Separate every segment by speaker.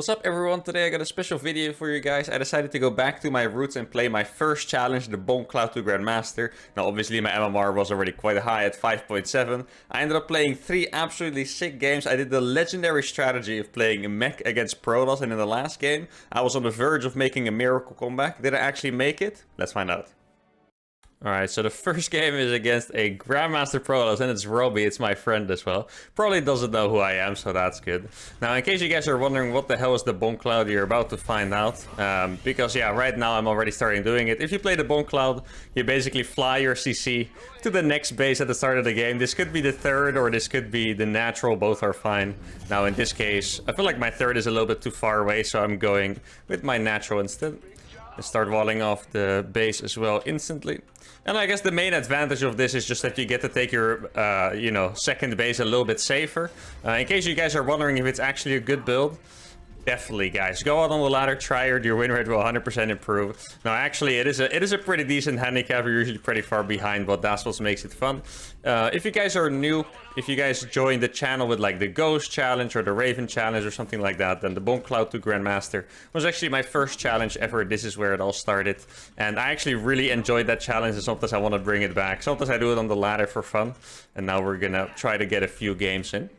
Speaker 1: What's up everyone, today I got a special video for you guys. I decided to go back to my roots and play my first challenge, the Bongcloud to Grandmaster. Now obviously my MMR was already quite high at 5.7. I ended up playing 3 absolutely sick games. I did the legendary strategy of playing Mech against Protoss, and in the last game I was on the verge of making a miracle comeback. Did I actually make it? Let's find out. Alright, so the first game is against a Grandmaster Protoss, and it's Robbie, it's my friend as well. Probably doesn't know who I am, so that's good. Now, in case you guys are wondering what the hell is the Bongcloud, you're about to find out. Because, yeah, right now I'm already starting doing it. If you play the Bongcloud, you basically fly your CC to the next base at the start of the game. This could be the third, or this could be the natural, both are fine. Now, in this case, I feel like my third is a little bit too far away, so I'm going with my natural instead. And start walling off the base as well instantly. And I guess the main advantage of this is just that you get to take your, second base a little bit safer. In case you guys are wondering if it's actually a good build, definitely, guys. Go out on the ladder, try it, your win rate will 100% improve. Now, actually, it is a pretty decent handicap. You're usually pretty far behind, but that's what makes it fun. If you guys are new, if you guys joined the channel with like the Ghost Challenge or the Raven Challenge or something like that, then the Bongcloud to Grandmaster was actually my first challenge ever. This is where it all started. And I actually really enjoyed that challenge, and sometimes I want to bring it back. Sometimes I do it on the ladder for fun. And now we're gonna try to get a few games in.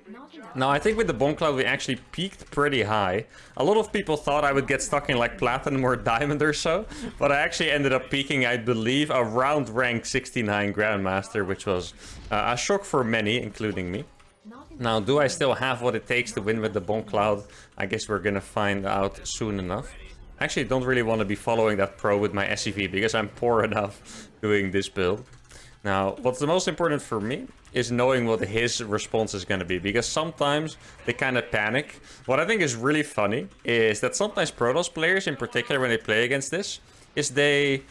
Speaker 1: Now, I think with the Bongcloud, we actually peaked pretty high. A lot of people thought I would get stuck in like Platinum or Diamond or so. But I actually ended up peaking, I believe, around rank 69 Grandmaster, which was a shock for many, including me. Now, do I still have what it takes to win with the Bongcloud? I guess we're gonna find out soon enough. Actually, don't really want to be following that pro with my SCV because I'm poor enough doing this build. Now, what's the most important for me is knowing what his response is going to be, because sometimes they kind of panic. What I think is really funny is that sometimes Protoss players, in particular when they play against this, is they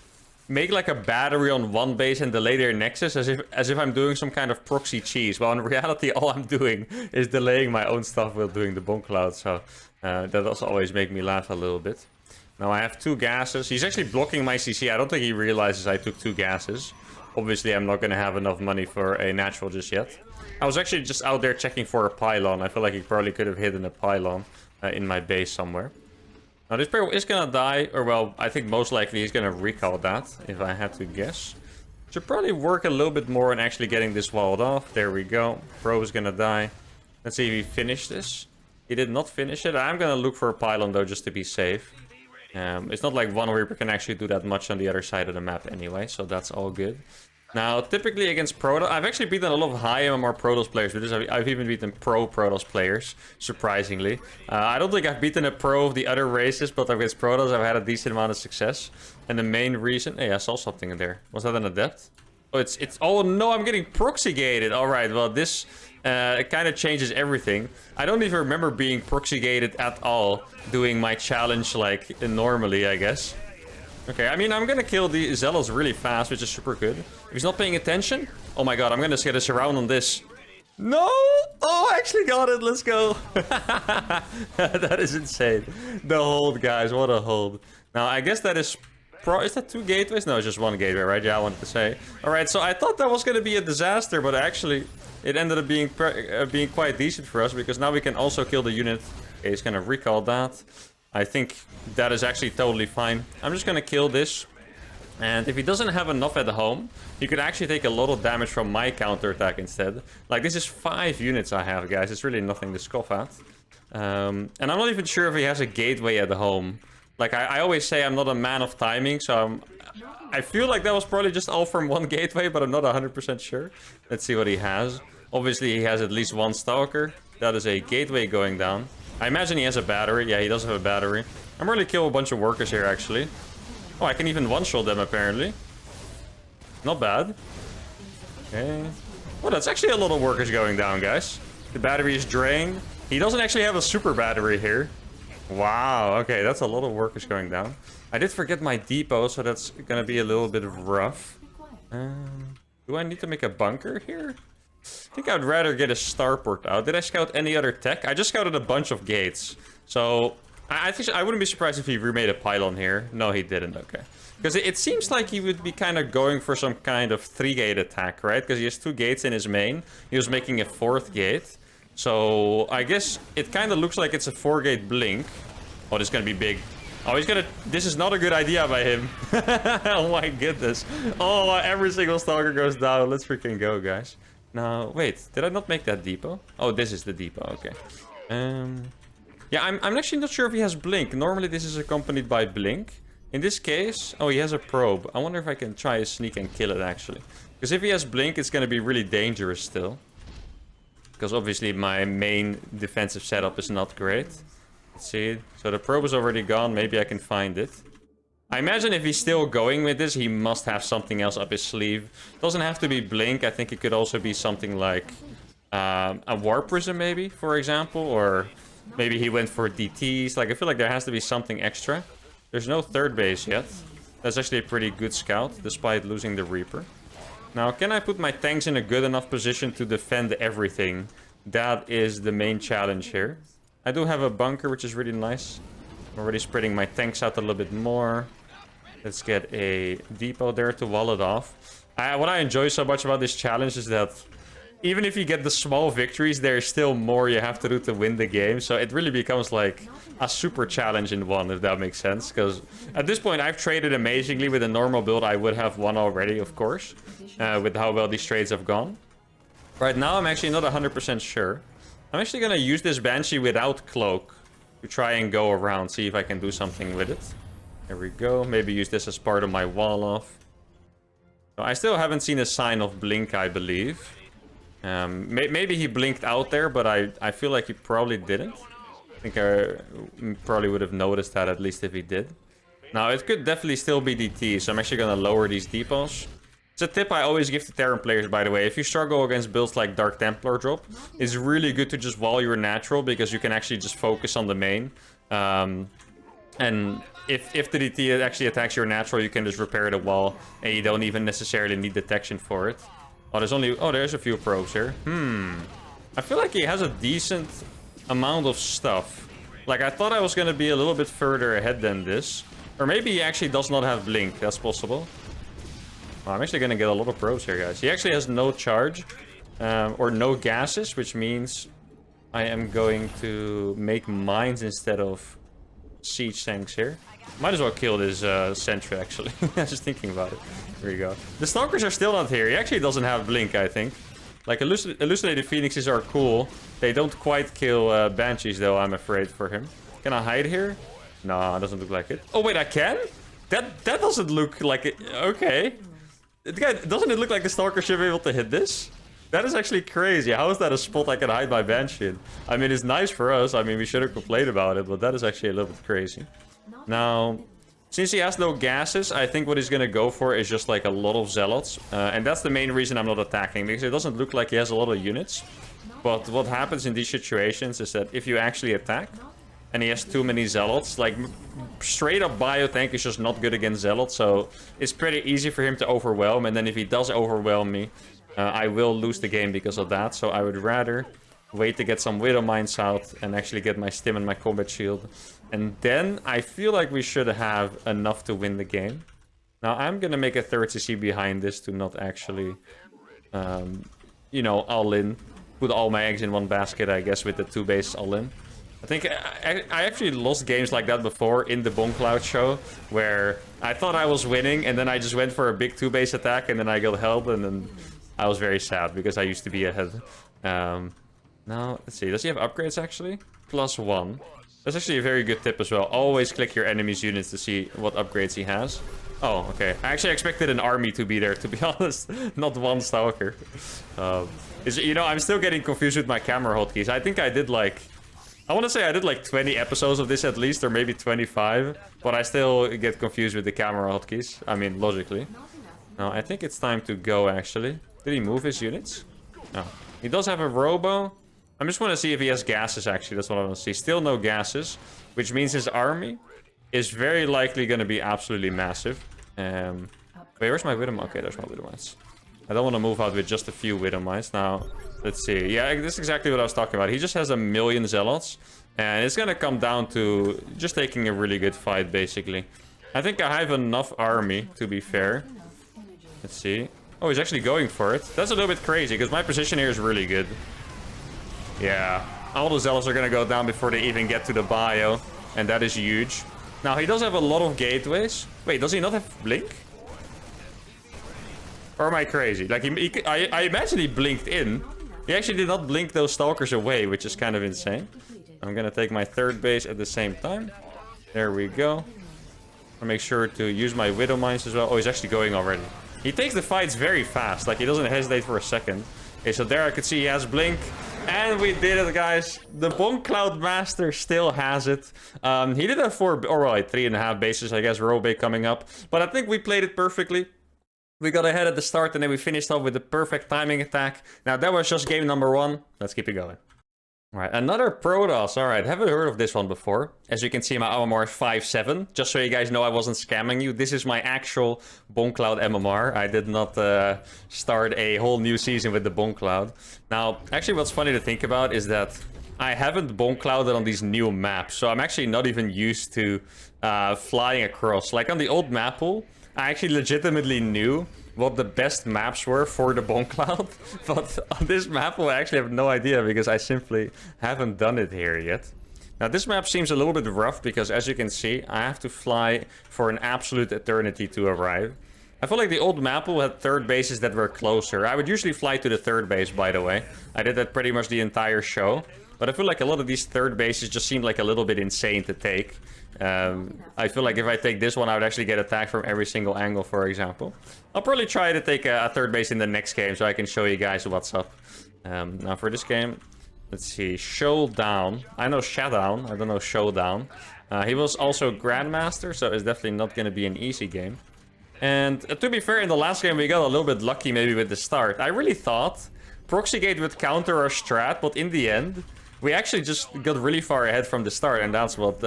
Speaker 1: make like a battery on one base and delay their nexus as if I'm doing some kind of proxy cheese. Well, in reality, all I'm doing is delaying my own stuff while doing the Bongcloud, so that does always make me laugh a little bit. Now, I have 2 gases. He's actually blocking my CC. I don't think he realizes I took 2 gases. Obviously, I'm not going to have enough money for a natural just yet. I was actually just out there checking for a pylon. I feel like he probably could have hidden a pylon in my base somewhere. Now, this player is going to die, or well, I think most likely he's going to recall that, if I had to guess. Should probably work a little bit more on actually getting this walled off. There we go. Pro is going to die. Let's see if he finished this. He did not finish it. I'm going to look for a pylon, though, just to be safe. It's not like one Reaper can actually do that much on the other side of the map anyway, so that's all good. Now, typically against Protoss, I've actually beaten a lot of high MMR Protoss players with this. I've even beaten pro Protoss players, surprisingly. I don't think I've beaten a pro of the other races, but against Protoss I've had a decent amount of success. And the main reason... Hey, I saw something in there. Was that an adept? Oh, it's... Oh no, I'm getting proxy gated. Alright, well this... it kind of changes everything. I don't even remember being proxy gated at all, doing my challenge like normally, I guess. Okay, I mean, I'm gonna kill the Zealots really fast, which is super good. If he's not paying attention... Oh my god, I'm gonna get a surround on this. No! Oh, I actually got it, let's go. That is insane. The hold, guys, what a hold. Now, I guess that is... Is that 2 gateways? No, it's just 1 gateway, right? Yeah, I wanted to say. Alright, so I thought that was gonna be a disaster, but actually... It ended up being quite decent for us, because now we can also kill the unit. Okay, he's gonna recall that. I think that is actually totally fine. I'm just gonna kill this. And if he doesn't have enough at home, he could actually take a lot of damage from my counterattack instead. Like, this is 5 units I have, guys. It's really nothing to scoff at. And I'm not even sure if he has a gateway at home. Like, I always say I'm not a man of timing, so I feel like that was probably just all from 1 gateway, but I'm not 100% sure. Let's see what he has. Obviously, he has at least 1 stalker. That is a gateway going down. I imagine he has a battery. Yeah, he does have a battery. I'm really kill a bunch of workers here, actually. Oh, I can even one-shot them, apparently. Not bad. Okay. Well, that's actually a lot of workers going down, guys. The battery is drained. He doesn't actually have a super battery here. Wow, okay, that's a lot of workers going down. I did forget my depot, so that's gonna be a little bit rough. Do I need to make a bunker here? I think I'd rather get a starport out. Did I scout any other tech? I just scouted a bunch of gates. So, I think I wouldn't be surprised if he remade a pylon here. No, he didn't, okay. Because it seems like he would be kind of going for some kind of 3-gate attack, right? Because he has 2 gates in his main. He was making a 4th gate. So, I guess it kind of looks like it's a 4-gate blink. Oh, this is gonna be big. Oh, he's gonna... This is not a good idea by him. Oh my goodness. Oh, every single stalker goes down. Let's freaking go, guys. Now, wait. Did I not make that depot? Oh, this is the depot. Okay. Yeah, I'm actually not sure if he has blink. Normally, this is accompanied by blink. In this case... Oh, he has a probe. I wonder if I can try a sneak and kill it, actually. Because if he has blink, it's gonna be really dangerous still. Because obviously, my main defensive setup is not great. Let's see. So the probe is already gone. Maybe I can find it. I imagine if he's still going with this, he must have something else up his sleeve. Doesn't have to be blink. I think it could also be something like a warp prism, maybe, for example. Or maybe he went for DTs. Like, I feel like there has to be something extra. There's no third base yet. That's actually a pretty good scout, despite losing the Reaper. Now, can I put my tanks in a good enough position to defend everything? That is the main challenge here. I do have a bunker, which is really nice. I'm already spreading my tanks out a little bit more. Let's get a depot there to wall it off. What I enjoy so much about this challenge is that even if you get the small victories, there's still more you have to do to win the game. So it really becomes like a super challenge in one, if that makes sense. Because at this point, I've traded amazingly. With a normal build, I would have won already, of course. With how well these trades have gone. Right now, I'm actually not 100% sure. I'm actually going to use this Banshee without Cloak to try and go around, see if I can do something with it. There we go. Maybe use this as part of my wall off. So I still haven't seen a sign of blink, I believe. Maybe he blinked out there, but I feel like he probably didn't. I think I probably would have noticed that, at least if he did. Now, it could definitely still be DT, so I'm actually going to lower these depots. It's a tip I always give to Terran players, by the way. If you struggle against builds like Dark Templar drop, it's really good to just wall your natural, because you can actually just focus on the main. And if the DT actually attacks your natural, you can just repair the wall, and you don't even necessarily need detection for it. Oh, there's a few probes here. I feel like he has a decent amount of stuff. Like, I thought I was going to be a little bit further ahead than this. Or maybe he actually does not have blink. That's possible. Oh, I'm actually going to get a lot of probes here, guys. He actually has no charge. Or no gases, which means I am going to make mines instead of siege tanks here. Might as well kill this sentry, actually. I was just thinking about it. There you go. The stalkers are still not here. He actually doesn't have blink, I think. Like, hallucinated phoenixes are cool. They don't quite kill banshees, though, I'm afraid, for him. Can I hide here? No, it doesn't look like it. Oh, wait, I can? That doesn't look like it. Okay. Doesn't it look like the stalker should be able to hit this? That is actually crazy. How is that a spot I can hide my banshee in? I mean, it's nice for us. I mean, we should have complained about it, but that is actually a little bit crazy. Now, since he has no gases, I think what he's going to go for is just like a lot of zealots. And that's the main reason I'm not attacking, because it doesn't look like he has a lot of units. But what happens in these situations is that if you actually attack, and he has too many zealots, like straight up biotank is just not good against zealots. So it's pretty easy for him to overwhelm. And then if he does overwhelm me, I will lose the game because of that. So I would rather wait to get some Widow Mines out and actually get my stim and my combat shield. And then I feel like we should have enough to win the game. Now I'm going to make a third CC behind this to not actually, you know, all in. Put all my eggs in one basket, I guess, with the 2 bases all in. I think I actually lost games like that before in the Bongcloud show, where I thought I was winning and then I just went for a big 2-base attack and then I got help and then I was very sad because I used to be ahead. Now, let's see. Does he have upgrades actually? +1. That's actually a very good tip as well. Always click your enemy's units to see what upgrades he has. Oh, okay. I actually expected an army to be there, to be honest. Not one stalker. You know, I'm still getting confused with my camera hotkeys. I think I did like... I want to say I did like 20 episodes of this at least, or maybe 25. But I still get confused with the camera hotkeys. I mean, logically. No, I think it's time to go, actually. Did he move his units? No. He does have a robo. I just want to see if he has gases, actually. That's what I want to see. Still no gases, which means his army is very likely going to be absolutely massive. Wait, where's my Widow? Okay, there's my Widow Mines. I don't want to move out with just a few Widow Mines. Now, let's see. Yeah, this is exactly what I was talking about. He just has 1 million zealots. And it's going to come down to just taking a really good fight, basically. I think I have enough army, to be fair. Let's see. Oh, he's actually going for it. That's a little bit crazy, because my position here is really good. Yeah. All the zealots are going to go down before they even get to the bio. and that is huge. Now, he does have a lot of gateways. Wait, does he not have blink? Or am I crazy? Like, I imagine he blinked in. He actually did not blink those stalkers away, which is kind of insane. I'm gonna take my third base at the same time. There we go. I'll make sure to use my Widow Mines as well. Oh, he's actually going already. He takes the fights very fast. Like, he doesn't hesitate for a second. Okay, so there I could see he has blink. And we did it, guys. The Bongcloud Master still has it. He did have 4, or well, 3.5 bases, I guess, Robe coming up. But I think we played it perfectly. We got ahead at the start, and then we finished off with the perfect timing attack. Now, that was just game number 1. Let's keep it going. Alright, another Protoss. Alright, haven't heard of this one before. As you can see, my MMR is 5.7. Just so you guys know I wasn't scamming you. This is my actual Bongcloud MMR. I did not start a whole new season with the Bongcloud. Now, actually what's funny to think about is that I haven't Bongclouded on these new maps. So I'm actually not even used to flying across. Like on the old map pool, I actually legitimately knew what the best maps were for the Bongcloud, but on this map I actually have no idea because I simply haven't done it here yet. Now this map seems a little bit rough because as you can see I have to fly for an absolute eternity to arrive. I feel like the old map pool had third bases that were closer. I would usually fly to the third base, by the way. I did that pretty much the entire show, but I feel like a lot of these third bases just seem like a little bit insane to take. I feel like if I take this one, I would actually get attacked from every single angle, for example. I'll probably try to take a third base in the next game so I can show you guys what's up. Now for this game, let's see. Showdown. I know Showdown. I don't know Showdown. He was also Grandmaster, so it's definitely not going to be an easy game. And to be fair, in the last game we got a little bit lucky maybe with the start. I really thought Proxygate would counter our strat, but in the end we actually just got really far ahead from the start, and that's what,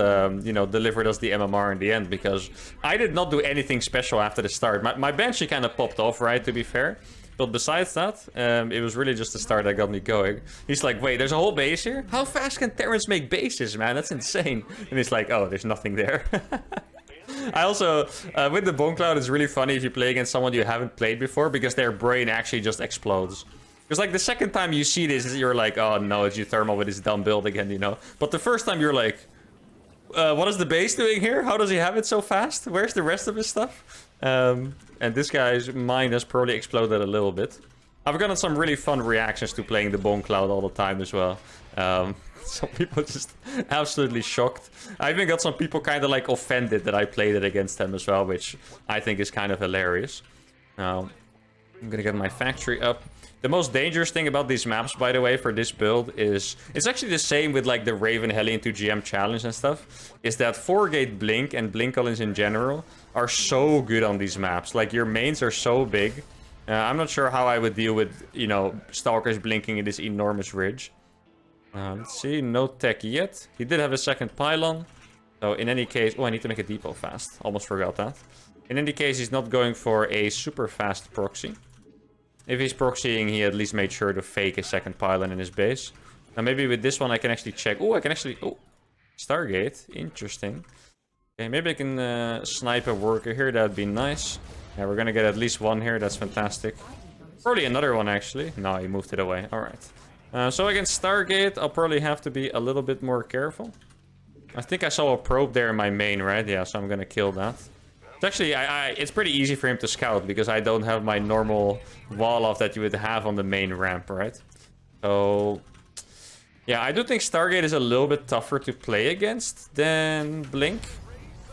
Speaker 1: you know, delivered us the MMR in the end, because I did not do anything special after the start. My Banshee kind of popped off, right, to be fair. But besides that, it was really just the start that got me going. He's like, wait, there's a whole base here? How fast can Terrans make bases, man? That's insane. And he's like, oh, there's nothing there. I also, with the Bongcloud, it's really funny if you play against someone you haven't played before, because their brain actually just explodes. Because, like, the second time you see this, you're like, oh, no, it's uThermal with his dumb build again, you know? But the first time, you're like, what is the base doing here? How does he have it so fast? Where's the rest of his stuff? And this guy's mind has probably exploded a little bit. I've gotten some really fun reactions to playing the Bongcloud all the time as well. Some people just absolutely shocked. I even got some people kind of, like, offended that I played it against them as well, which I think is kind of hilarious. Now, I'm gonna get my factory up. The most dangerous thing about these maps, by the way, for this build is... It's actually the same with, like, the Raven Hellion 2GM challenge and stuff. Is that 4-gate Blink and Blink Collins in general are so good on these maps. Like, your mains are so big. I'm not sure how I would deal with, you know, Stalkers blinking in this enormous ridge. Let's see, no tech yet. He did have a second pylon. So, in any case... Oh, I need to make a depot fast. Almost forgot that. In any case, he's not going for a super fast proxy. If he's proxying, he at least made sure to fake a second pylon in his base. Now maybe with this one I can actually check. Oh, I can actually... Oh, Stargate. Interesting. Okay, maybe I can snipe a worker here. That'd be nice. Yeah, we're gonna get at least one here. That's fantastic. Probably another one, actually. No, he moved it away. Alright. So against Stargate, I'll probably have to be a little bit more careful. I think I saw a probe there in my main, right? Yeah, so I'm gonna kill that. Actually, it's pretty easy for him to scout because I don't have my normal wall off that you would have on the main ramp, right? So, yeah, I do think Stargate is a little bit tougher to play against than Blink.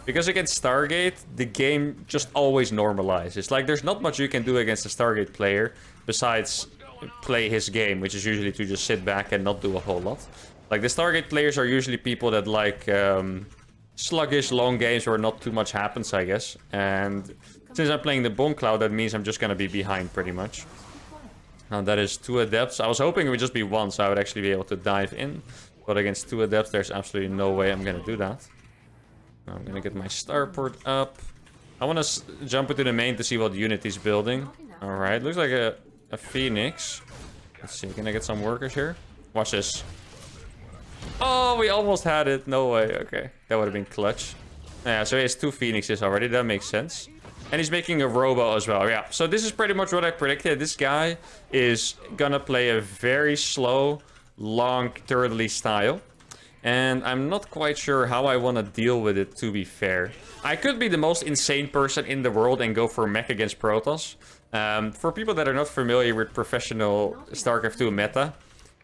Speaker 1: Because against Stargate, the game just always normalizes. Like, there's not much you can do against a Stargate player besides play his game, which is usually to just sit back and not do a whole lot. Like, the Stargate players are usually people that like... sluggish, long games where not too much happens, I guess. And since I'm playing the Bongcloud, that means I'm just gonna be behind pretty much. Now that is 2 adepts. I was hoping it would just be 1, so I would actually be able to dive in. But against 2 adepts, there's absolutely no way I'm gonna do that. Now I'm gonna get my starport up. I wanna jump into the main to see what unit he's building. Alright, looks like a Phoenix. Let's see, can I get some workers here? Watch this. Oh, we almost had it. No way. Okay. That would have been clutch. Yeah, so he has 2 Phoenixes already. That makes sense. And he's making a Robo as well. Yeah, so this is pretty much what I predicted. This guy is gonna play a very slow, long, turtly style. And I'm not quite sure how I want to deal with it, to be fair. I could be the most insane person in the world and go for Mech against Protoss. For people that are not familiar with professional StarCraft 2 meta,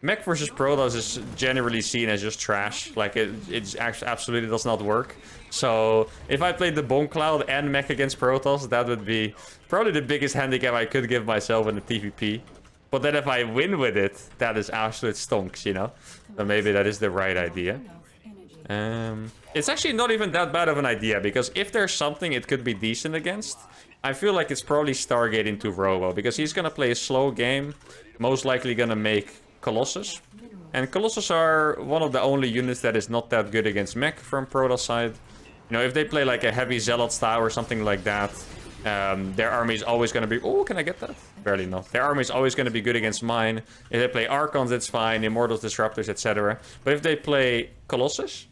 Speaker 1: Mech versus Protoss is generally seen as just trash. Like, it absolutely does not work. So, if I played the Bongcloud and Mech against Protoss, that would be probably the biggest handicap I could give myself in the TVP. But then if I win with it, that is absolute stonks, you know? So maybe that is the right idea. It's actually not even that bad of an idea, because if there's something it could be decent against, I feel like it's probably Stargate into Robo, because he's gonna play a slow game, most likely gonna make Colossus. And Colossus are one of the only units that is not that good against Mech from Protoss side. You know, if they play like a heavy Zealot style or something like that, their army is always going to be... Oh, can I get that? Barely not. Their army is always going to be good against mine. If they play Archons, it's fine. Immortals, Disruptors, etc. But if they play Colossus,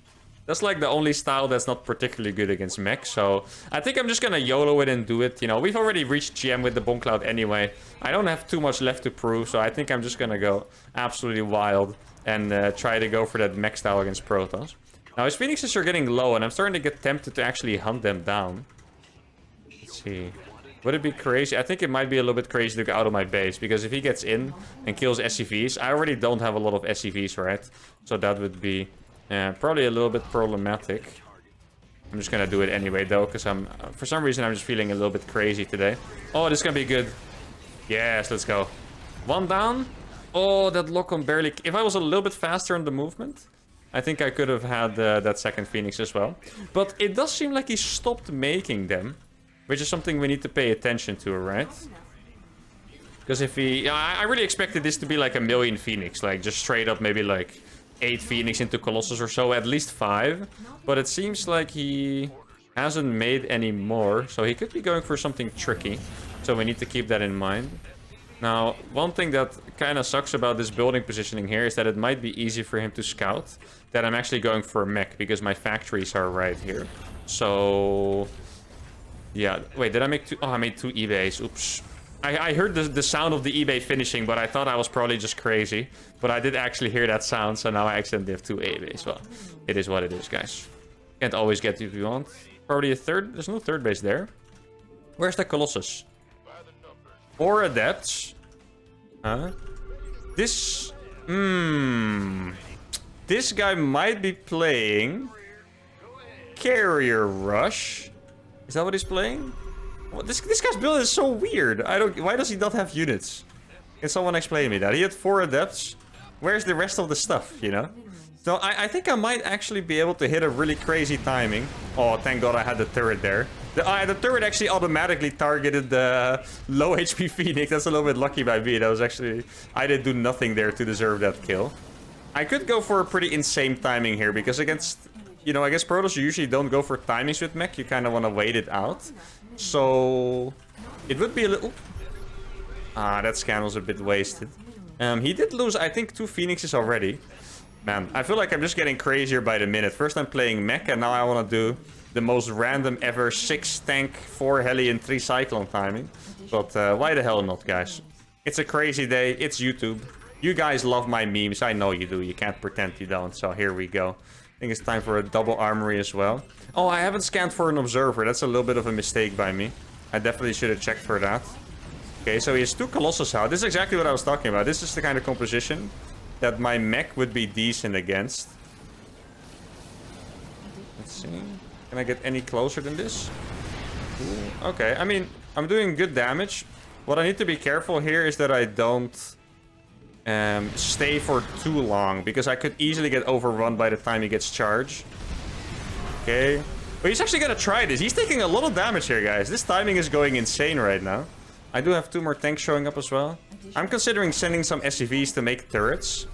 Speaker 1: that's like the only style that's not particularly good against Mech. So I think I'm just going to YOLO it and do it. You know, we've already reached GM with the Bongcloud anyway. I don't have too much left to prove. So I think I'm just going to go absolutely wild and try to go for that Mech style against Protoss. Now his Phoenixes are getting low and I'm starting to get tempted to actually hunt them down. Let's see. Would it be crazy? I think it might be a little bit crazy to go out of my base, because if he gets in and kills SCVs, I already don't have a lot of SCVs, right? So that would be probably a little bit problematic. I'm just gonna do it anyway though, because for some reason I'm just feeling a little bit crazy today. Oh, this is gonna be good. Yes, let's go. One down. Oh, that lock-on barely... If I was a little bit faster on the movement, I think I could have had that second Phoenix as well. But it does seem like he stopped making them, which is something we need to pay attention to, right? Because if he... I really expected this to be like a million Phoenix. Like, just straight up maybe like 8 Phoenix into Colossus or so. At least 5. But it seems like he hasn't made any more. So he could be going for something tricky. So we need to keep that in mind. Now, one thing that kind of sucks about this building positioning here is that it might be easy for him to scout that I'm actually going for a Mech, because my factories are right here. So... yeah, wait, did I make 2? Oh, I made 2 eBays. Oops. I heard the sound of the eBay finishing, but I thought I was probably just crazy. But I did actually hear that sound, so now I accidentally have 2 eBays. Well, it is what it is, guys. Can't always get if you want. Probably a third. There's no third base there. Where's the Colossus? 4 Adepts. Huh? This... This guy might be playing... Carrier Rush. Is that what he's playing? Well, this guy's build is so weird. Why does he not have units? Can someone explain me that? He had 4 Adepts. Where's the rest of the stuff, you know? So I think I might actually be able to hit a really crazy timing. Oh, thank God I had the turret there. The turret actually automatically targeted the low HP Phoenix. That's a little bit lucky by me. That was actually... I did do nothing there to deserve that kill. I could go for a pretty insane timing here, because against... You know, I guess Protoss, you usually don't go for timings with Mech. You kind of want to wait it out. So... It would be a little... Ah, that scan was a bit wasted. He did lose, I think, 2 Phoenixes already. Man, I feel like I'm just getting crazier by the minute. First I'm playing Mech, and now I want to do the most random ever 6 tank, 4 heli, and 3 cyclone timing. But why the hell not, guys? It's a crazy day. It's YouTube. You guys love my memes. I know you do. You can't pretend you don't. So here we go. I think it's time for a double armory as well. Oh, I haven't scanned for an observer. That's a little bit of a mistake by me. I definitely should have checked for that. Okay, so he has 2 Colossus out. This is exactly what I was talking about. This is the kind of composition that my Mech would be decent against. Let's see. Can I get any closer than this? Ooh, okay, I mean, I'm doing good damage. What I need to be careful here is that I don't stay for too long, because I could easily get overrun by the time he gets charged. Okay. But he's actually gonna try this. He's taking a lot of damage here, guys. This timing is going insane right now. I do have 2 more tanks showing up as well. I'm considering sending some SCVs to make turrets,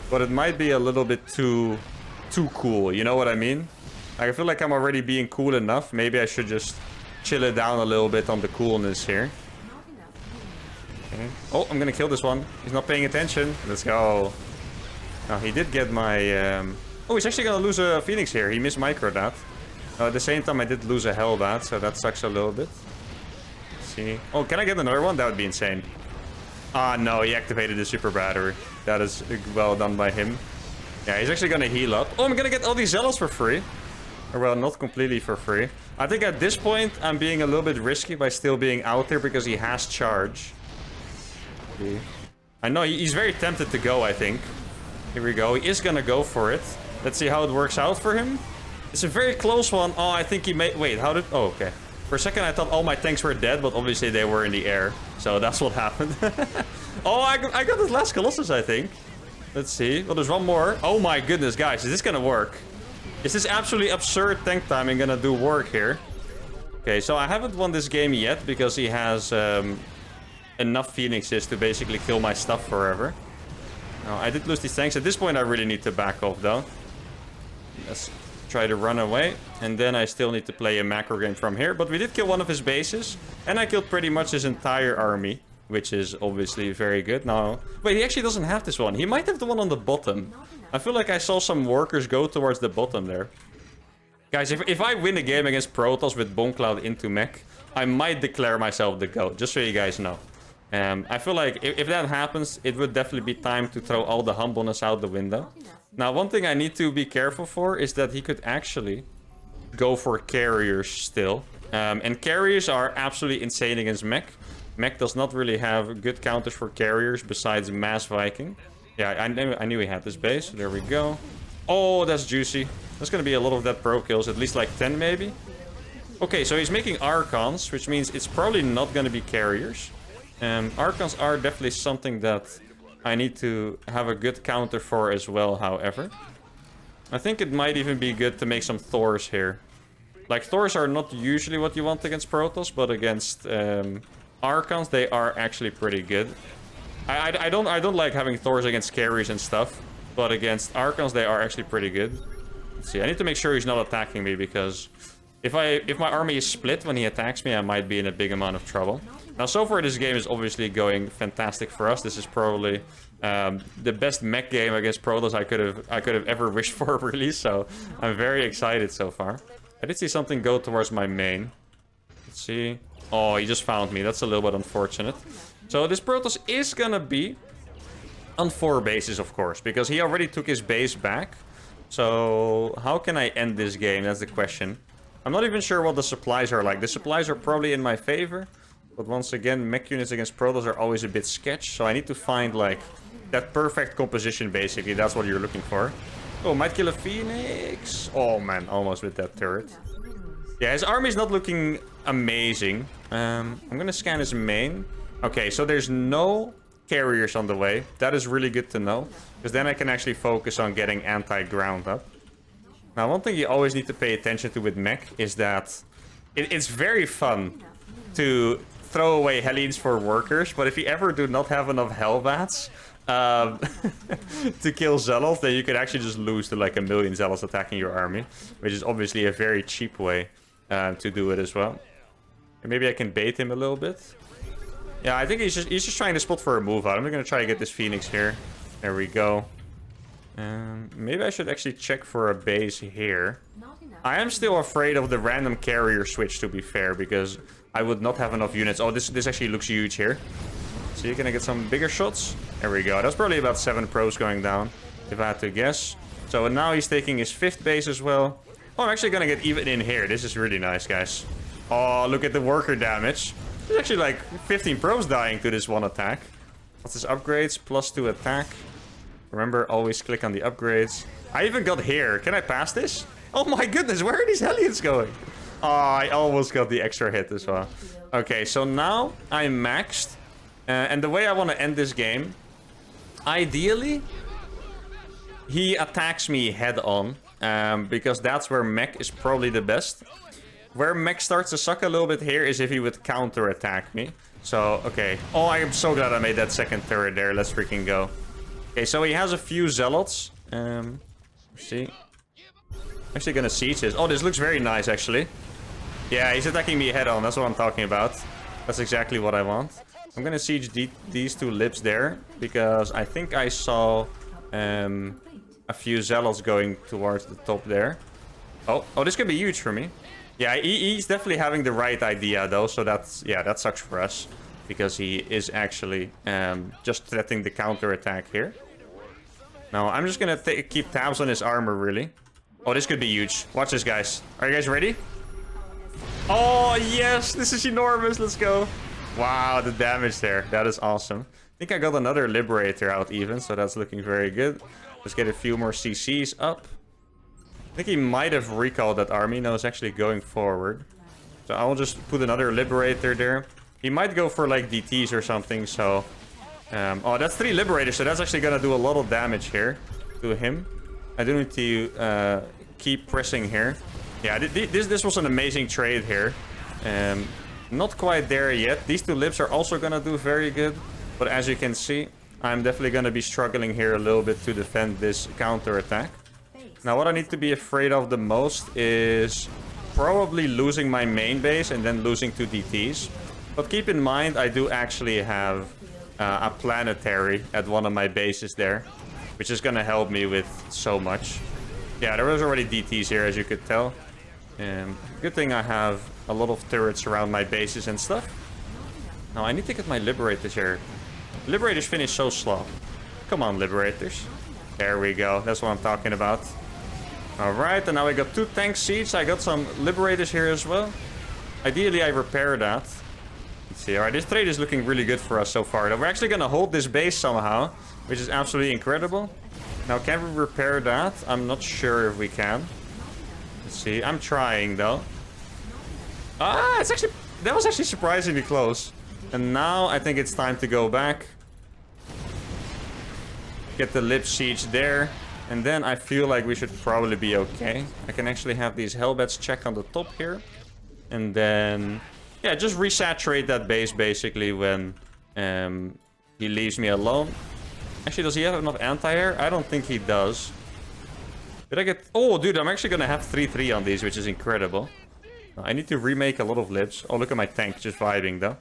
Speaker 1: but it might be a little bit too cool. You know what I mean? Like, I feel like I'm already being cool enough. Maybe I should just chill it down a little bit on the coolness here. Okay. Oh, I'm gonna kill this one. He's not paying attention. Let's go. Now, he did get my... Oh, he's actually gonna lose a Phoenix here. He missed micro that. At the same time, I did lose a Hellbat, so that sucks a little bit. Oh, can I get another one? That would be insane. Ah, no, he activated the super battery. That is well done by him. Yeah, he's actually gonna heal up. Oh, I'm gonna get all these zealots for free. Or well, not completely for free. I think at this point, I'm being a little bit risky by still being out there because he has charge. I know, he's very tempted to go, I think. Here we go. He is gonna go for it. Let's see how it works out for him. It's a very close one. Oh, I think he made... Wait, how did... Oh, okay. For a second, I thought all my tanks were dead, but obviously they were in the air. So that's what happened. Oh, I got this last Colossus, I think. Let's see. Well, there's one more. Oh my goodness, guys. Is this gonna work? Is this absolutely absurd tank timing gonna do work here? Okay, so I haven't won this game yet because he has enough Phoenixes to basically kill my stuff forever. No, I did lose these tanks. At this point, I really need to back off, though. Let's try to run away. And then I still need to play a macro game from here. But we did kill one of his bases. And I killed pretty much his entire army. Which is obviously very good. Now, wait, he actually doesn't have this one. He might have the one on the bottom. I feel like I saw some workers go towards the bottom there. Guys, if I win a game against Protoss with Bongcloud into Mech, I might declare myself the GOAT. Just so you guys know. I feel like if that happens, it would definitely be time to throw all the humbleness out the window. Now, one thing I need to be careful for is that he could actually go for carriers still. And carriers are absolutely insane against Mech. Mech does not really have good counters for carriers besides Mass Viking. Yeah, I knew he had this base. There we go. Oh, that's juicy. There's going to be a lot of that pro kills. At least like 10 maybe. Okay, so he's making Archons, which means it's probably not going to be carriers. Archons are definitely something that I need to have a good counter for as well, however. I think it might even be good to make some Thors here. Like, Thors are not usually what you want against Protoss, but against... Archons, they are actually pretty good. I don't like having Thors against carries and stuff, but against Archons, they are actually pretty good. Let's see, I need to make sure he's not attacking me, because if my army is split when he attacks me, I might be in a big amount of trouble. Now, so far, this game is obviously going fantastic for us. This is probably the best mech game against Protoss I could have ever wished for, really. So I'm very excited so far. I did see something go towards my main. Let's see. Oh, he just found me. That's a little bit unfortunate. So this Protoss is gonna be on 4 bases, of course, because he already took his base back. So how can I end this game? That's the question. I'm not even sure what the supplies are like. The supplies are probably in my favor. But once again, mech units against Protoss are always a bit sketch. So I need to find, like, that perfect composition, basically. That's what you're looking for. Oh, might kill a Phoenix. Oh, man. Almost with that turret. Yeah, his army is not looking amazing. I'm gonna scan his main. Okay, so there's no carriers on the way. That is really good to know. Because then I can actually focus on getting anti-ground up. Now, one thing you always need to pay attention to with Mech is that it's very fun to throw away Hellions for workers. But if you ever do not have enough Hellbats to kill Zealots, then you could actually just lose to like 1 million Zealots attacking your army. Which is obviously a very cheap way to do it as well. And maybe I can bait him a little bit. Yeah, I think he's just trying to spot for a move out. I'm gonna try to get this Phoenix here. There we go. Maybe I should actually check for a base here. I am still afraid of the random carrier switch, to be fair, because I would not have enough units. Oh, this actually looks huge here. So you're gonna get some bigger shots. There we go. That's probably about 7 pros going down, if I had to guess. So now he's taking his 5th base as well. Oh, I'm actually gonna get even in here. This is really nice, guys. Oh, look at the worker damage. There's actually like 15 pros dying to this one attack. What's his upgrades? +2 attack. Remember, always click on the upgrades. I even got here. Can I pass this? Oh my goodness, where are these Hellions going? Oh, I almost got the extra hit as well. Okay, so now I'm maxed. And the way I want to end this game, ideally, he attacks me head on. Because that's where Mech is probably the best. Where Mech starts to suck a little bit here is if he would counter-attack me. So, okay. Oh, I am so glad I made that second turret there. Let's freaking go. Okay, so he has a few Zealots. Let's see. Actually gonna siege this. Oh, this looks very nice, actually. Yeah, he's attacking me head-on. That's what I'm talking about. That's exactly what I want. I'm gonna siege these 2 lips there. Because I think I saw a few Zealots going towards the top there. Oh, this could be huge for me. Yeah, he's definitely having the right idea, though. So that's, yeah, that sucks for us. Because he is actually just threatening the counter-attack here. No, I'm just gonna keep tabs on his armor, really. Oh, this could be huge. Watch this, guys. Are you guys ready? Oh, yes! This is enormous. Let's go. Wow, the damage there. That is awesome. I think I got another Liberator out even, so that's looking very good. Let's get a few more CCs up. I think he might have recalled that army. No, it's actually going forward. So I'll just put another Liberator there. He might go for, like, DTs or something, so... oh, that's 3 Liberators, so that's actually gonna do a lot of damage here to him. I do need to keep pressing here. Yeah, this was an amazing trade here. Not quite there yet. These 2 libs are also gonna do very good. But as you can see, I'm definitely gonna be struggling here a little bit to defend this counter attack. Now, what I need to be afraid of the most is probably losing my main base and then losing 2 DTs. But keep in mind, I do actually have a planetary at one of my bases there, which is gonna help me with so much. Yeah, there was already DTs here, as you could tell. Good thing I have a lot of turrets around my bases and stuff. Now, I need to get my Liberators here. Liberators finish so slow. Come on, Liberators. There we go. That's what I'm talking about. Alright, and now I got 2 tank siege. I got some Liberators here as well. Ideally, I repair that. Let's see. Alright, this trade is looking really good for us so far. We're actually going to hold this base somehow, which is absolutely incredible. Now, can we repair that? I'm not sure if we can. Let's see. I'm trying, though. Ah, that was actually surprisingly close. And now I think it's time to go back. Get the lip siege there. And then I feel like we should probably be okay. I can actually have these hellbats check on the top here. And then... yeah, just resaturate that base basically when he leaves me alone. Actually, does he have enough anti-air? I don't think he does. Did I get... oh, dude, I'm actually going to have 3-3 on these, which is incredible. I need to remake a lot of lips. Oh, look at my tank, just vibing though.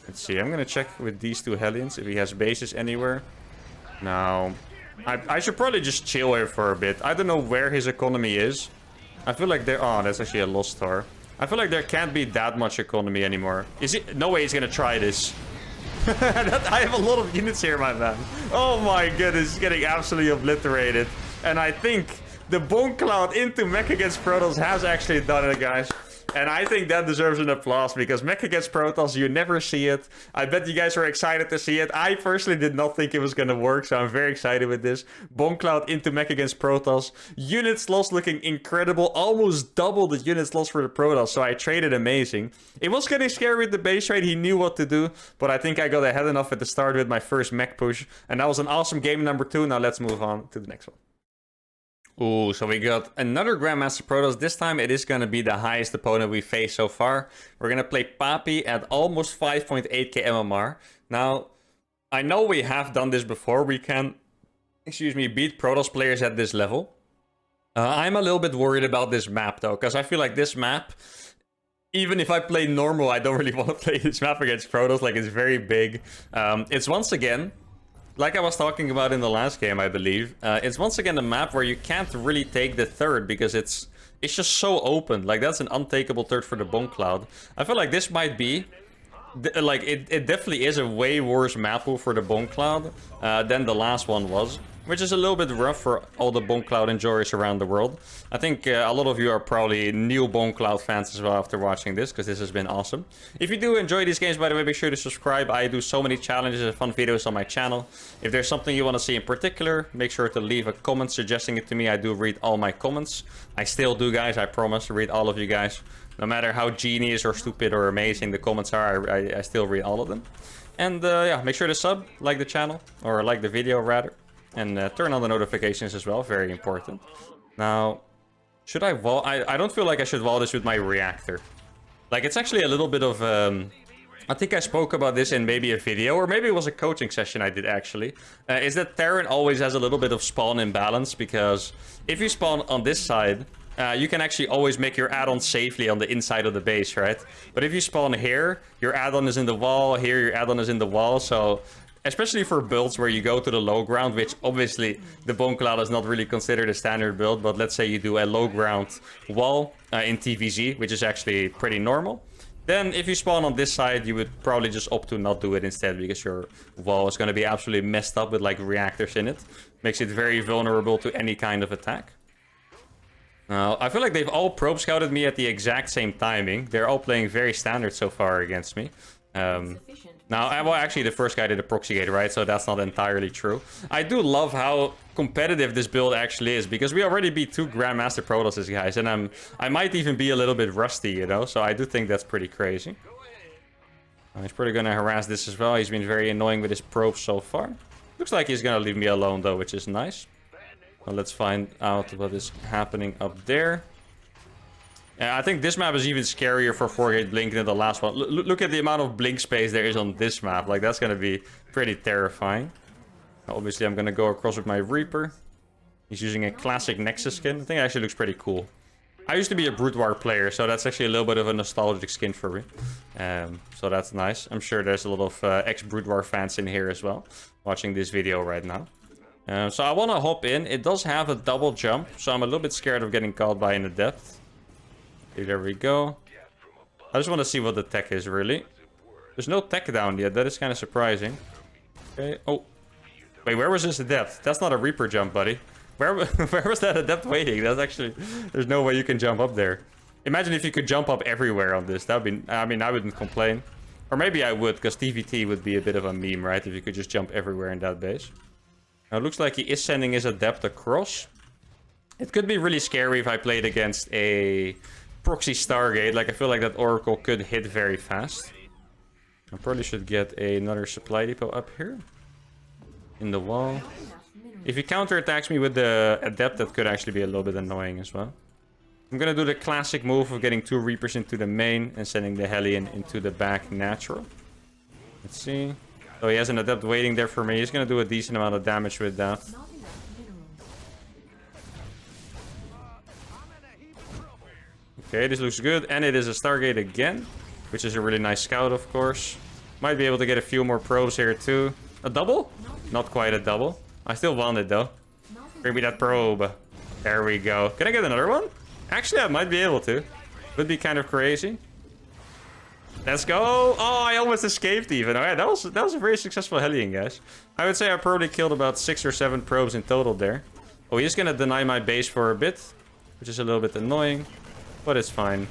Speaker 1: Let's see, I'm going to check with these 2 Hellions if he has bases anywhere. Now, I should probably just chill here for a bit. I don't know where his economy is. I feel like there... oh, that's actually a lost star. I feel like there can't be that much economy anymore. Is it? No way he's going to try this. I have a lot of units here, my man. Oh my goodness, he's getting absolutely obliterated. And I think the Bongcloud into Mech against Protoss has actually done it, guys. And I think that deserves an applause, because Mech against Protoss, you never see it. I bet you guys are excited to see it. I personally did not think it was going to work, so I'm very excited with this. Bongcloud into Mech against Protoss. Units lost looking incredible. Almost double the units lost for the Protoss, so I traded amazing. It was getting scary with the base trade. He knew what to do, but I think I got ahead enough at the start with my first Mech push. And that was an awesome game number 2. Now let's move on to the next one. Ooh, so we got another Grandmaster Protoss. This time it is going to be the highest opponent we faced so far. We're going to play Papi at almost 5.8k MMR. Now, I know we have done this before. We can, beat Protoss players at this level. I'm a little bit worried about this map though, because I feel like this map, even if I play normal, I don't really want to play this map against Protoss. Like, it's very big. It's once again... like I was talking about in the last game, I believe, it's once again a map where you can't really take the third because it's just so open. Like, that's an untakeable third for the Bongcloud. I feel like this might be, like, it definitely is a way worse map pool for the Bongcloud than the last one was. Which is a little bit rough for all the Bongcloud enjoyers around the world. I think a lot of you are probably new Bongcloud fans as well after watching this, because this has been awesome. If you do enjoy these games, by the way, make sure to subscribe. I do so many challenges and fun videos on my channel. If there's something you want to see in particular, make sure to leave a comment suggesting it to me. I do read all my comments. I still do, guys. I promise to read all of you guys. No matter how genius or stupid or amazing the comments are, I still read all of them. And yeah, make sure to sub, like the channel, or like the video rather. And turn on the notifications as well, very important. Now, should I wall... I don't feel like I should wall this with my reactor. Like, it's actually a little bit of... I think I spoke about this in maybe a video, or maybe it was a coaching session I did actually. Is that Terran always has a little bit of spawn imbalance, because if you spawn on this side, you can actually always make your add-on safely on the inside of the base, right? But if you spawn here, your add-on is in the wall, here your add-on is in the wall, so... especially for builds where you go to the low ground, which obviously the Bongcloud is not really considered a standard build, but let's say you do a low ground wall in TVZ, which is actually pretty normal, Then if you spawn on this side, you would probably just opt to not do it instead, because your wall is going to be absolutely messed up with like reactors in it. Makes it very vulnerable to any kind of attack. Now, I feel like they've all probe scouted me at the exact same timing. They're all playing very standard so far against me. Now, well, actually, the first guy did a proxy gate, right? So that's not entirely true. I do love how competitive this build actually is, because we already beat 2 Grandmaster Protosses, guys, and I might even be a little bit rusty, you know? So I do think that's pretty crazy. He's probably gonna harass this as well. He's been very annoying with his probes so far. Looks like he's gonna leave me alone, though, which is nice. Well, let's find out what is happening up there. I think this map is even scarier for 4-gate blink than the last one. Look at the amount of blink space there is on this map. Like, that's going to be pretty terrifying. Obviously, I'm going to go across with my Reaper. He's using a classic Nexus skin. I think it actually looks pretty cool. I used to be a Brute War player, so that's actually a little bit of a nostalgic skin for me. So that's nice. I'm sure there's a lot of ex-Brute War fans in here as well, watching this video right now. So I want to hop in. It does have a double jump, so I'm a little bit scared of getting caught by an Adept. Okay, there we go. I just want to see what the tech is, really. There's no tech down yet. That is kind of surprising. Okay. Oh. Wait, where was this Adept? That's not a Reaper jump, buddy. Where was that Adept waiting? That's actually... There's no way you can jump up there. Imagine if you could jump up everywhere on this. That would be... I mean, I wouldn't complain. Or maybe I would, because TVT would be a bit of a meme, right? If you could just jump everywhere in that base. Now, it looks like he is sending his Adept across. It could be really scary if I played against a... proxy Stargate. Like, I feel like that Oracle could hit very fast. I probably should get another supply depot up here in the wall. If he counterattacks me with the Adept, that could actually be a little bit annoying as well. I'm gonna do the classic move of getting 2 Reapers into the main and sending the Hellion into the back natural. Let's see. So he has an Adept waiting there for me. He's gonna do a decent amount of damage with that. Okay, this looks good. And it is a Stargate again, which is a really nice scout, of course. Might be able to get a few more probes here, too. A double? Not quite a double. I still want it, though. Bring me that probe. There we go. Can I get another one? Actually, I might be able to. Would be kind of crazy. Let's go. Oh, I almost escaped even. Alright, that was a very successful Hellion, guys. I would say I probably killed about 6 or 7 probes in total there. Oh, he's gonna deny my base for a bit, which is a little bit annoying. But it's fine.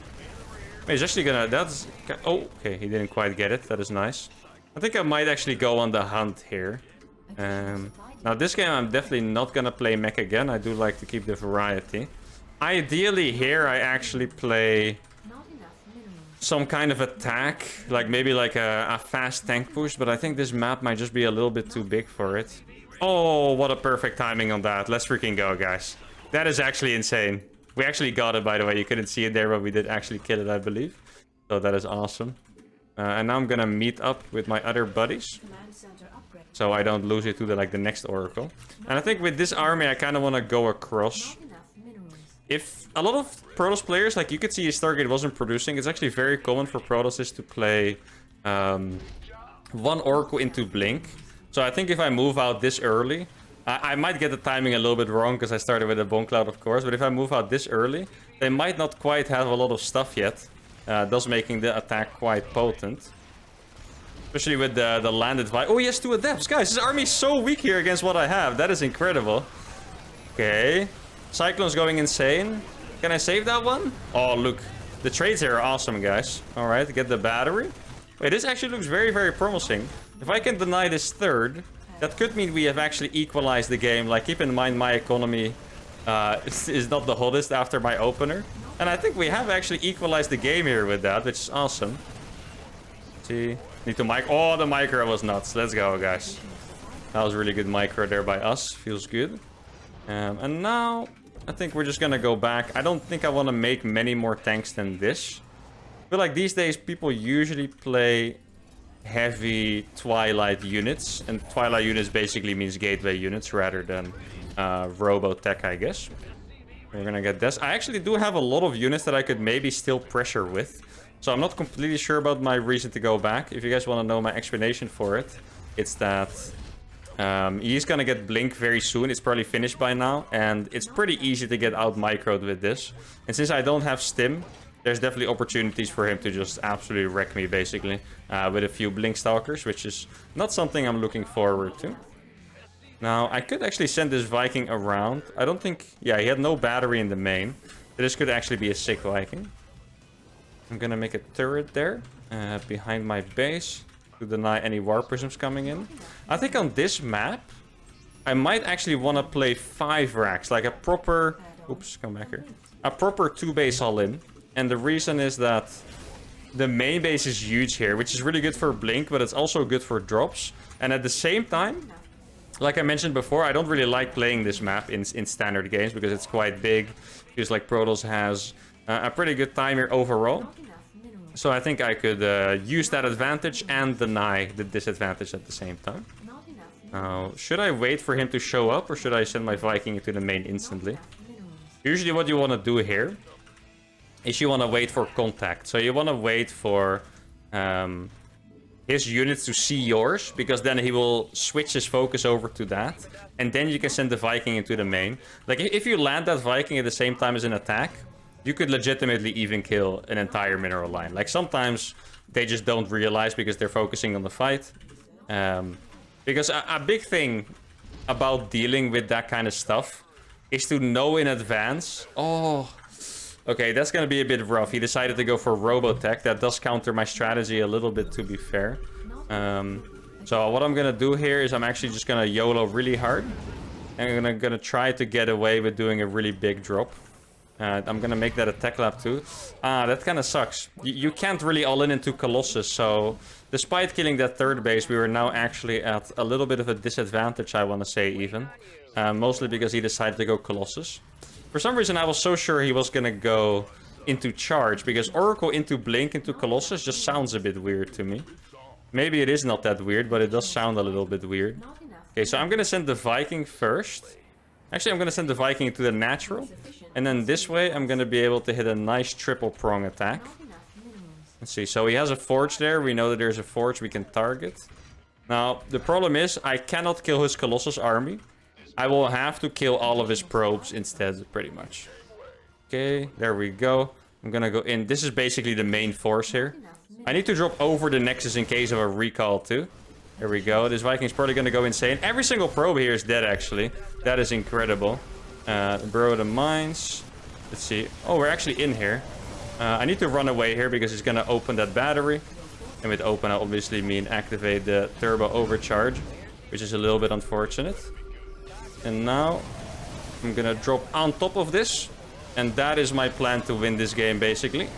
Speaker 1: He's actually gonna... That's... Oh, okay. He didn't quite get it. That is nice. I think I might actually go on the hunt here. Now, this game I'm definitely not gonna play Mech again. I do like to keep the variety. Ideally, here I actually play some kind of attack. Like, maybe like a fast tank push. But I think this map might just be a little bit too big for it. Oh, what a perfect timing on that. Let's freaking go, guys. That is actually insane. We actually got it, by the way. You couldn't see it there, but we did actually kill it, I believe. So that is awesome. And now I'm gonna meet up with my other buddies, so I don't lose it to the next Oracle. And I think with this army, I kind of want to go across. If a lot of Protoss players, like you could see, Stargate wasn't producing. It's actually very common for Protosses to play 1 Oracle into Blink. So I think if I move out this early, I might get the timing a little bit wrong because I started with a Bongcloud, of course. But if I move out this early, they might not quite have a lot of stuff yet. Thus making the attack quite potent. Especially with the landed vibe. Oh, he has 2 Adepts. Guys, this army is so weak here against what I have. That is incredible. Okay. Cyclone's going insane. Can I save that one? Oh, look. The trades here are awesome, guys. Alright, get the battery. Wait, this actually looks very, very promising. If I can deny this 3rd... that could mean we have actually equalized the game. Like, keep in mind my economy is not the hottest after my opener. And I think we have actually equalized the game here with that, which is awesome. Let's see. Need to mic. Oh, the micro was nuts. Let's go, guys. That was really good micro there by us. Feels good. And now, I think we're just gonna go back. I don't think I want to make many more tanks than this. I feel like these days people usually play heavy Twilight units, and Twilight units basically means gateway units rather than Robotech, I guess. We're gonna get this. I actually do have a lot of units that I could maybe still pressure with, so I'm not completely sure about my reason to go back. If you guys want to know my explanation for it, it's that he's gonna get Blink very soon. It's probably finished by now, and it's pretty easy to get out microed with this. And since I don't have Stim, there's definitely opportunities for him to just absolutely wreck me, basically, with a few Blink Stalkers, which is not something I'm looking forward to. Now, I could actually send this Viking around. I don't think... Yeah, he had no battery in the main. This could actually be a sick Viking. I'm gonna make a turret there, behind my base, to deny any War Prisms coming in. I think on this map, I might actually want to play 5 racks, like a proper... Oops, come back here. A proper 2-base all-in. And the reason is that the main base is huge here, which is really good for Blink, but it's also good for drops. And at the same time, like I mentioned before, I don't really like playing this map in standard games because it's quite big. Feels like Protoss has a pretty good timer overall. So I think I could use that advantage and deny the disadvantage at the same time. Now, should I wait for him to show up or should I send my Viking into the main instantly? Usually what you want to do here is you want to wait for contact. So you want to wait for his units to see yours, because then he will switch his focus over to that. And then you can send the Viking into the main. Like, if you land that Viking at the same time as an attack, you could legitimately even kill an entire mineral line. Like, sometimes they just don't realize because they're focusing on the fight. Because a big thing about dealing with that kind of stuff is to know in advance. Oh, okay, that's gonna be a bit rough. He decided to go for Robotech. That does counter my strategy a little bit, to be fair. So what I'm gonna do here is I'm actually just gonna YOLO really hard. And I'm gonna try to get away with doing a really big drop. I'm gonna make that a tech lab too. That kind of sucks. You can't really all-in into Colossus, so despite killing that third base, we were now actually at a little bit of a disadvantage, I want to say, even. Mostly because he decided to go Colossus. For some reason, I was so sure he was gonna go into charge, because Oracle into Blink into Colossus just sounds a bit weird to me. Maybe it is not that weird, but it does sound a little bit weird. Okay, so I'm gonna send the Viking first. Actually, I'm gonna send the Viking into the natural. And then this way, I'm gonna be able to hit a nice triple prong attack. Let's see, so he has a forge there. We know that there's a forge we can target. Now, the problem is, I cannot kill his Colossus army. I will have to kill all of his probes instead, pretty much. Okay, there we go. I'm gonna go in. This is basically the main force here. I need to drop over the Nexus in case of a recall too. There we go. This Viking's probably gonna go insane. Every single probe here is dead, actually. That is incredible. Burrow the mines. Let's see. Oh, we're actually in here. I need to run away here because he's gonna open that battery. And with open, I obviously mean activate the turbo overcharge, which is a little bit unfortunate. And now I'm gonna drop on top of this. And that is my plan to win this game, basically.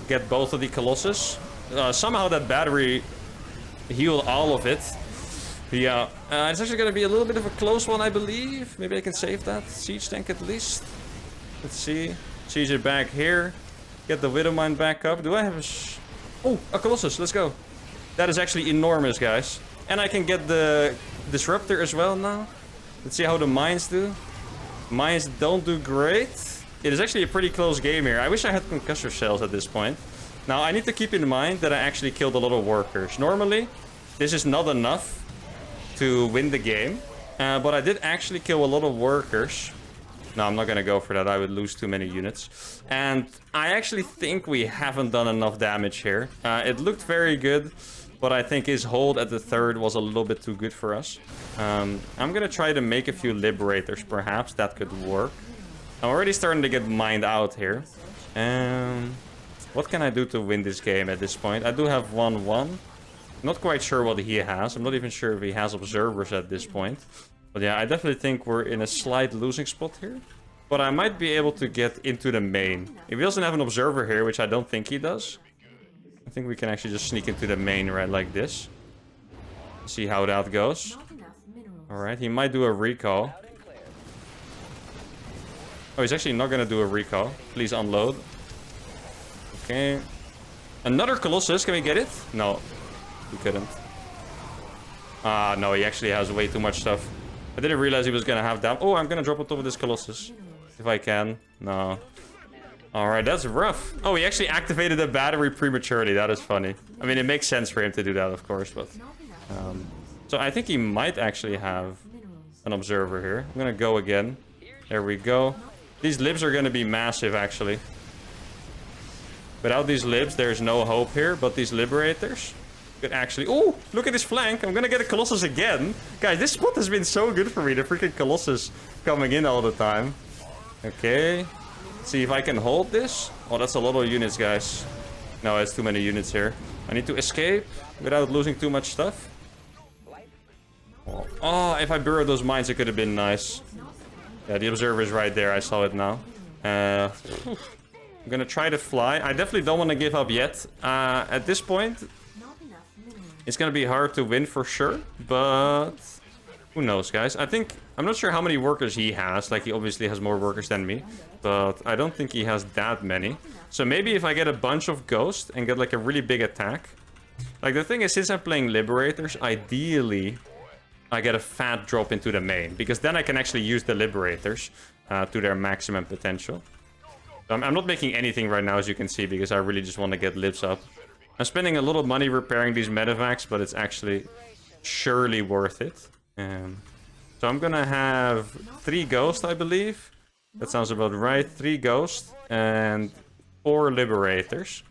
Speaker 1: Get both of the Colossus. Somehow that battery healed all of it. Yeah, it's actually gonna be a little bit of a close one, I believe. Maybe I can save that siege tank at least. Let's see. Siege it back here. Get the Widow Mine back up. Do I have a... Oh, a Colossus. Let's go. That is actually enormous, guys. And I can get the Disruptor as well now. Let's see how the mines do. Mines don't do great. It is actually a pretty close game here. I wish I had concussor cells at this point. Now, I need to keep in mind that I actually killed a lot of workers. Normally, this is not enough to win the game. But I did actually kill a lot of workers. No, I'm not going to go for that. I would lose too many units. And I actually think we haven't done enough damage here. It looked very good. But I think his hold at the third was a little bit too good for us. I'm going to try to make a few Liberators, perhaps. That could work. I'm already starting to get mined out here. What can I do to win this game at this point? I do have 1-1. Not quite sure what he has. I'm not even sure if he has observers at this point. But yeah, I definitely think we're in a slight losing spot here. But I might be able to get into the main. If he doesn't have an observer here, which I don't think he does, I think we can actually just sneak into the main right like this. See how that goes. Alright, he might do a recall. Oh, he's actually not going to do a recall. Please unload. Okay. Another Colossus. Can we get it? No. We couldn't. No, he actually has way too much stuff. I didn't realize he was going to have that. Oh, I'm going to drop on top of this Colossus. If I can. No. Alright, that's rough. Oh, he actually activated the battery prematurely. That is funny. I mean, it makes sense for him to do that, of course, but... so I think he might actually have an observer here. I'm gonna go again. There we go. These libs are gonna be massive, actually. Without these libs, there's no hope here. But these liberators could actually... Oh, look at this flank. I'm gonna get a Colossus again. Guys, this spot has been so good for me. The freaking Colossus coming in all the time. Okay. Let's see if I can hold this. Oh, that's a lot of units, guys. No, it's too many units here. I need to escape without losing too much stuff. Oh, if I burrowed those mines, it could have been nice. Yeah, the observer is right there. I saw it now. I'm gonna try to fly. I definitely don't want to give up yet. At this point, it's gonna be hard to win for sure. But who knows, guys? I'm not sure how many workers he has. Like, he obviously has more workers than me. But I don't think he has that many. So maybe if I get a bunch of ghosts and get like a really big attack. Like, the thing is, since I'm playing Liberators, ideally I get a fat drop into the main. Because then I can actually use the Liberators to their maximum potential. So I'm not making anything right now, as you can see, because I really just want to get libs up. I'm spending a lot of money repairing these medevacs, but it's actually surely worth it. So I'm gonna have 3 ghosts, I believe. That sounds about right. 3 ghosts and 4 liberators.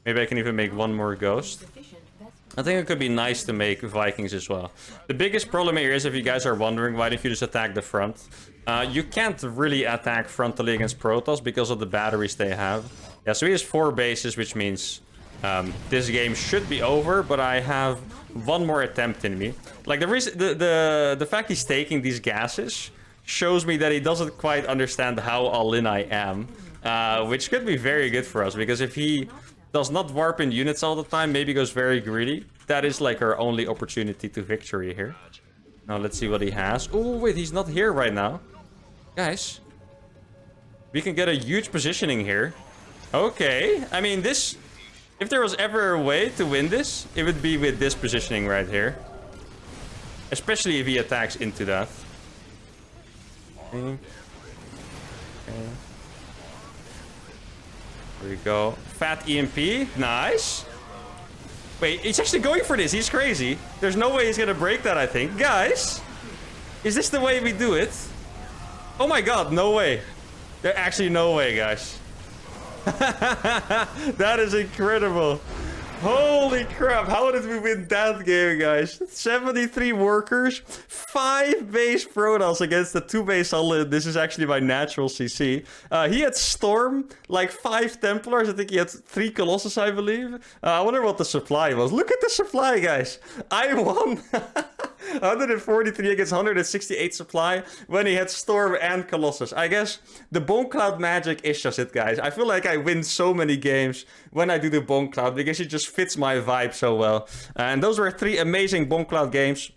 Speaker 1: Maybe I can even make 1 more ghost. I think it could be nice to make Vikings as well. The biggest problem here is, if you guys are wondering, why don't you just attack the front? You can't really attack frontally against Protoss because of the batteries they have. Yeah, so he has 4 bases, which means this game should be over, but I have 1 more attempt in me. Like, the fact he's taking these gases shows me that he doesn't quite understand how all-in I am. Which could be very good for us, because if he does not warp in units all the time, maybe goes very greedy, that is like our only opportunity to victory here. Now let's see what he has. Oh wait, he's not here right now. Guys, we can get a huge positioning here. Okay, I mean, this... If there was ever a way to win this, it would be with this positioning right here. Especially if he attacks into that. Okay. There we go. Fat EMP. Nice. Wait, he's actually going for this. He's crazy. There's no way he's gonna break that, I think. Guys, is this the way we do it? Oh my god, no way. There's actually no way, guys. That is incredible. Holy crap, how did we win that game, guys? 73 workers, 5 base Protoss against the 2 base all-in. This is actually my natural CC. He had Storm, like 5 Templars. I think he had 3 Colossus, I believe. I wonder what the supply was. Look at the supply, guys. I won 143 against 168 supply when he had Storm and Colossus. I guess the Bongcloud magic is just it, guys. I feel like I win so many games when I do the Bongcloud because it just fits my vibe so well. And those were 3 amazing Bongcloud games.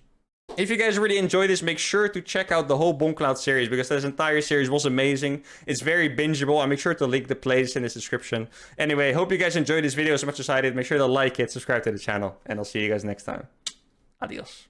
Speaker 1: If you guys really enjoyed this, make sure to check out the whole Bongcloud series, because this entire series was amazing. It's very bingeable. I'll make sure to link the playlist in the description. Anyway, hope you guys enjoyed this video as much as I did. Make sure to like it, subscribe to the channel, and I'll see you guys next time. Adios.